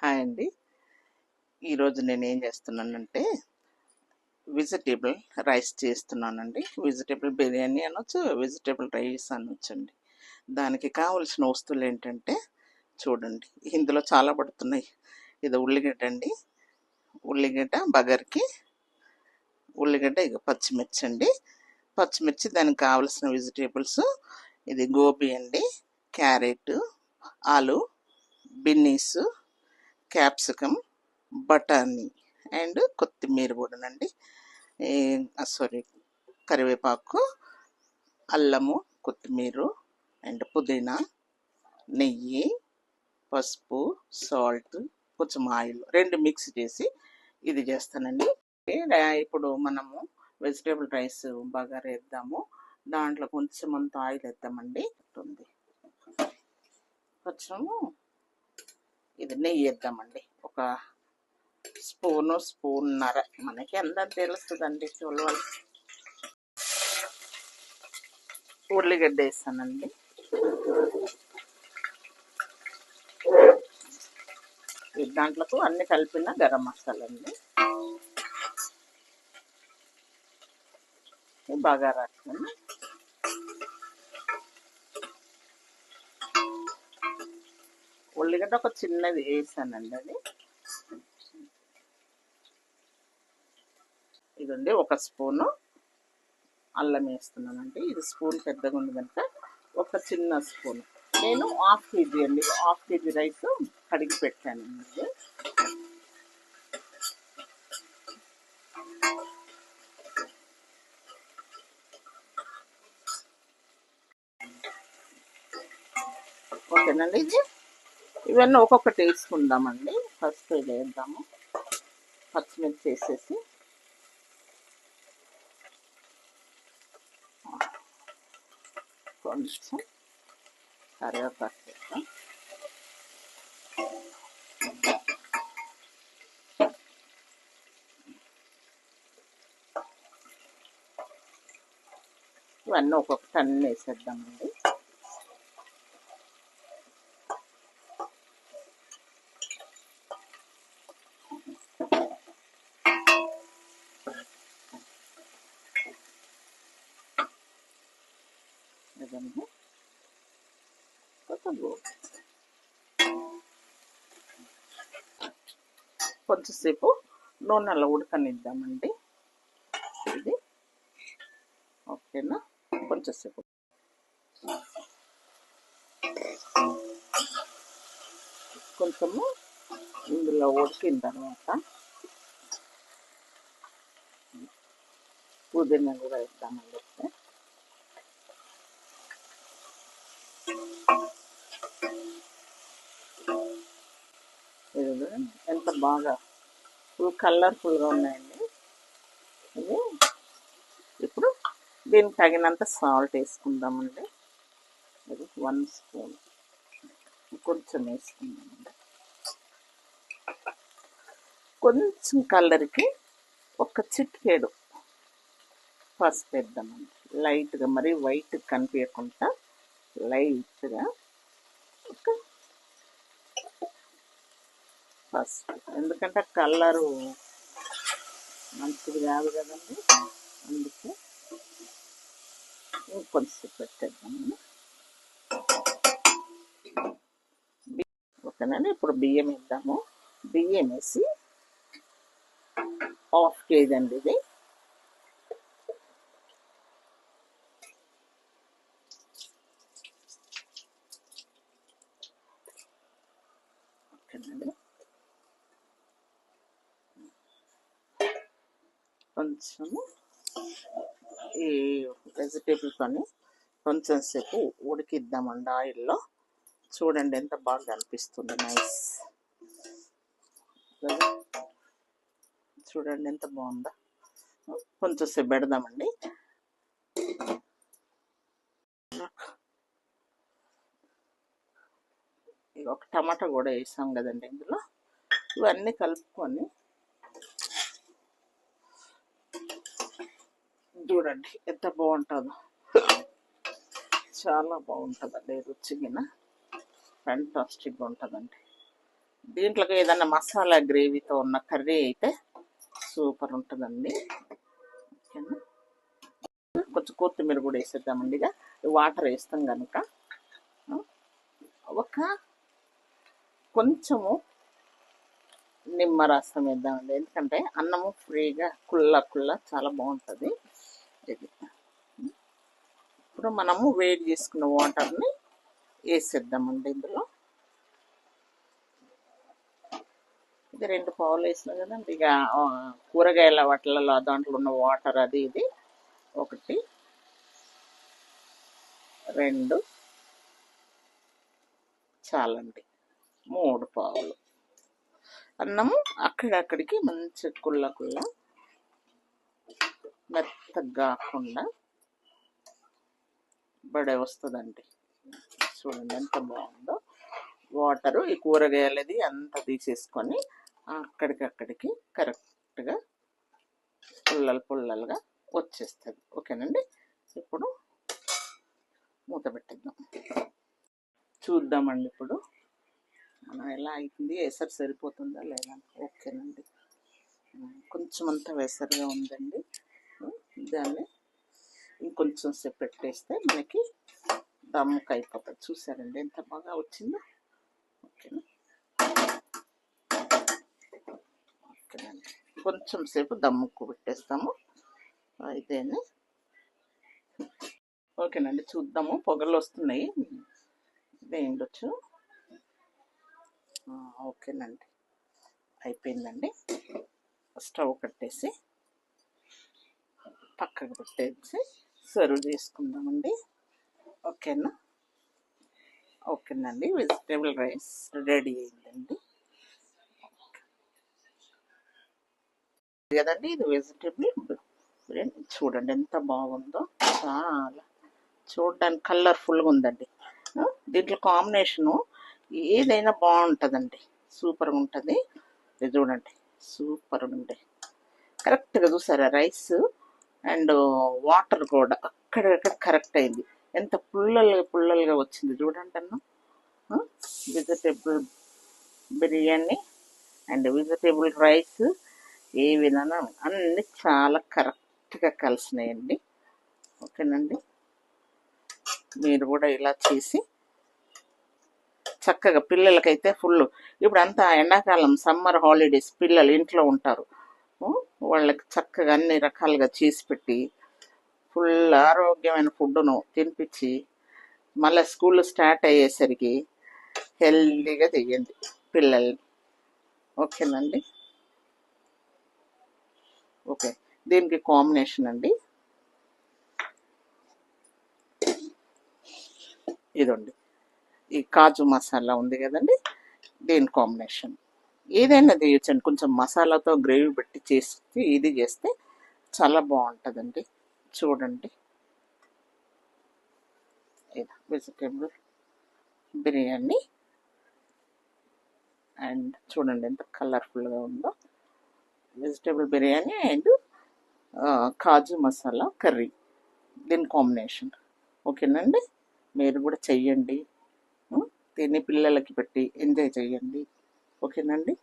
Hi అండి. ఈరోజు నేనేం చేస్తున్నానంటే వెజిటేబుల్ రైస్ చేస్తున్నానండి. వెజిటేబుల్ బిర్యానీ అనొచ్చు, వెజిటేబుల్ రైస్ అనొచ్చండి. దానికి కావలసిన వస్తువులు ఏంటంటే చూడండి, ఇందులో చాలా పడుతున్నాయి. ఇది ఉల్లిగడ్డ అండి, ఉల్లిగడ్డ బగర్కి, ఉల్లిగడ్డ ఇక పచ్చిమిర్చి అండి, పచ్చిమిర్చి దానికి కావలసిన వెజిటేబుల్స్. ఇది గోబీ అండి, క్యారెట్, ఆలు, బిన్నీస్, క్యాప్సికమ్, బఠానీ అండ్ కొత్తిమీర కూడానండి. సారీ, కరివేపాకు, అల్లము, కొత్తిమీర అండ్ పుదీనా, నెయ్యి, పసుపు, సాల్ట్, కొంచెం ఆయిల్ రెండు మిక్స్ చేసి ఇది చేస్తానండి. ఇప్పుడు మనము వెజిటేబుల్ రైస్ బాగా వేద్దాము. దాంట్లో కొంచెం అంత ఆయిల్ వేద్దామండి. కొంచెము ఇది నెయ్యి వేద్దామండి, ఒక స్పూన్నర, మనకి ఎంత తెలుస్తుందండి. చూడాలి. ఉల్లిగడ్డ వేస్తానండి, దాంట్లోకి అన్ని కలిపిన గరం మసాలా అండి, బాగా రాస్తాను. ఉల్లిగడ్డ ఒక చిన్నది వేసానండి, అది ఇదండి. ఒక స్పూను అల్లం వేస్తున్నానండి, ఇది స్పూన్ పెద్దగా ఉంది కనుక ఒక చిన్న స్పూన్. నేను హాఫ్ కేజీ అండి, హాఫ్ కేజీ రైస్ కడిగి పెట్టానండి. ఓకేనండి. ఇవన్నీ ఒక్కొక్కటి వేసుకుందామండి. ఫస్ట్ ఇది వేద్దాము, పచ్చిమిర్చి వేసేసి కొంచెం కరివేపాకు వేద్దాం. ఇవన్నీ ఒక్కొక్కటి అన్నీ వేసేద్దామండి. కొంచెంసేపు నూనెలో ఉడకనిద్దామండి ఇది. ఓకేనా, కొంచెంసేపు కొంచెము ఇందులో ఉడికిన తర్వాత పుదీనా కూడా వేద్దామండి. ఎంత బాగా కలర్ఫుల్గా ఉన్నాయండి ఇది. ఇప్పుడు దీనికి తగినంత సాల్ట్ వేసుకుందామండి. ఇది 1 స్పూన్ కొంచెం వేసుకుందామండి. కొంచెం కలర్కి ఒక చిటికెడు పసుపు వేద్దామండి, లైట్గా, మరి వైట్ కనిపించకుండా లైట్గా ఒక పసుపు, ఎందుకంటే కలరు మంచిది కాదు కదండి, అందుకే ఇంకొంచెం పెట్టేద్దాము. ఓకేనండి. ఇప్పుడు బియ్యం వేద్దాము. బియ్యం వేసి హాఫ్ కేజీ అండి ఇది. ఓకేనండి. కొంచెము ఈ వెజిటేబుల్తోని కొంచెం సేపు ఉడికిద్దామండి ఆయిల్లో. చూడండి ఎంత బాగా అనిపిస్తుంది, నైస్. చూడండి ఎంత బాగుందో. కొంచెం సేపు పెడదామండి. ఇక ఒక టమాటా కూడా వేసాం కదండి ఇందులో. ఇవన్నీ కలుపుకొని చూడండి ఎంత బాగుంటుందో, చాలా బాగుంటుందండి. రుచిగా ఫ్యాంటాస్టిక్గా ఉంటుందండి. దీంట్లోకి ఏదన్నా మసాలా గ్రేవీతో ఉన్న కర్రీ అయితే సూపర్ ఉంటుందండి. ఓకేనా, కొంచెం కొత్తిమీర కూడా వేసేద్దామండి. ఇక వాటర్ వేస్తాం కనుక ఒక కొంచెము నిమ్మరసం వేద్దామండి, ఎందుకంటే అన్నము ఫ్రీగా కుళ్ళ చాలా బాగుంటుంది. ఇది ఇప్పుడు మనము వేడి చేసుకున్న వాటర్ని వేసేద్దామండి ఇందులో. ఇది 2 పావులు వేసినా కదండి. ఇక కూరగాయల వాటిలలో దాంట్లో ఉన్న వాటర్ అది ఇది 1 2 చాలండి. 3 పావులు అన్నము అక్కడికి మంచి కుళ్ళ మెత్తగా కాకుండా బడే వస్తుందండి. చూడండి ఎంత బాగుందో. వాటరు ఈ కూరగాయలది అంతా తీసేసుకొని అక్కడికి కరెక్ట్గా పుల్లలుగా వచ్చేస్తుంది. ఓకేనండి, ఇప్పుడు మూత పెట్టిద్దాం, చూద్దామండి. ఇప్పుడు మనం ఎలా అవుతుంది, ఎసరు సరిపోతుందా లేదా. ఓకేనండి, కొంచెం అంతా వెసరుగా ఉందండి. దాన్ని ఇంకొంచెం సేపు పెట్టేస్తే మనకి దమ్ముకు అయిపోతుంది. చూసారండి ఎంత బాగా వచ్చిందో. ఓకేనా, ఓకేనండి, కొంచెం సేపు దమ్ముకు పెట్టేస్తాము అయితేనే. ఓకేనండి, చూద్దాము. పొగలు వస్తున్నాయి, వేయండొచ్చు. ఓకేనండి, అయిపోయిందండి. స్టవ్ కట్టేసి పక్కకు పెట్టేసి సర్వ్ చేసుకుందామండి. ఓకేనా, ఓకేనండి, వెజిటేబుల్ రైస్ రెడీ అయిందండి కదండి. ఇది వెజిటేబుల్ బిర్యానీ. చూడండి ఎంత బాగుందో, చాలా చూడడానికి కలర్ఫుల్గా ఉందండి. దీంట్లో కాంబినేషను ఏదైనా బాగుంటుందండి, సూపర్గా ఉంటుంది. ఇది చూడండి సూపర్గా ఉంది. కరెక్ట్గా చూసారా, రైస్ అండ్ వాటర్ కూడా అక్కడక్కడ కరెక్ట్ అయింది. ఎంత పుల్లలుగా వచ్చింది చూడండి అన్న. Vegetable biryani and vegetable rice ఏ విధానం అన్నీ చాలా కరెక్ట్గా కలిసినాయండి. ఓకేనండి, మీరు కూడా ఇలా చేసి చక్కగా పిల్లలకైతే ఫుల్. ఇప్పుడు అంతా ఎండాకాలం సమ్మర్ హాలిడేస్, పిల్లలు ఇంట్లో ఉంటారు. వాళ్ళకి చక్కగా అన్ని రకాలుగా చేసి పెట్టి ఫుల్ ఆరోగ్యమైన ఫుడ్ను తినిపించి మళ్ళీ స్కూల్ స్టార్ట్ అయ్యేసరికి హెల్దీగా చెయ్యండి పిల్లల్ని. ఓకేనండి, ఓకే. దీనికి కాంబినేషన్ అండి ఇదండి, ఈ కాజు మసాలా ఉంది కదండి, దీని కాంబినేషన్. ఏదైనా చేయొచ్చండి, కొంచెం మసాలాతో గ్రేవీ పెట్టి చేసి ఇది చేస్తే చాలా బాగుంటుందండి. చూడండి, ఇది వెజిటేబుల్ బిర్యానీ అండ్ చూడండి ఎంత కలర్ఫుల్గా ఉందో. Vegetable biryani and kaju masala curry, దీని కాంబినేషన్. ఓకేనండి, మీరు కూడా చెయ్యండి, తిని పిల్లలకి పెట్టి ఎంజాయ్ చెయ్యండి. ఓకేనండి.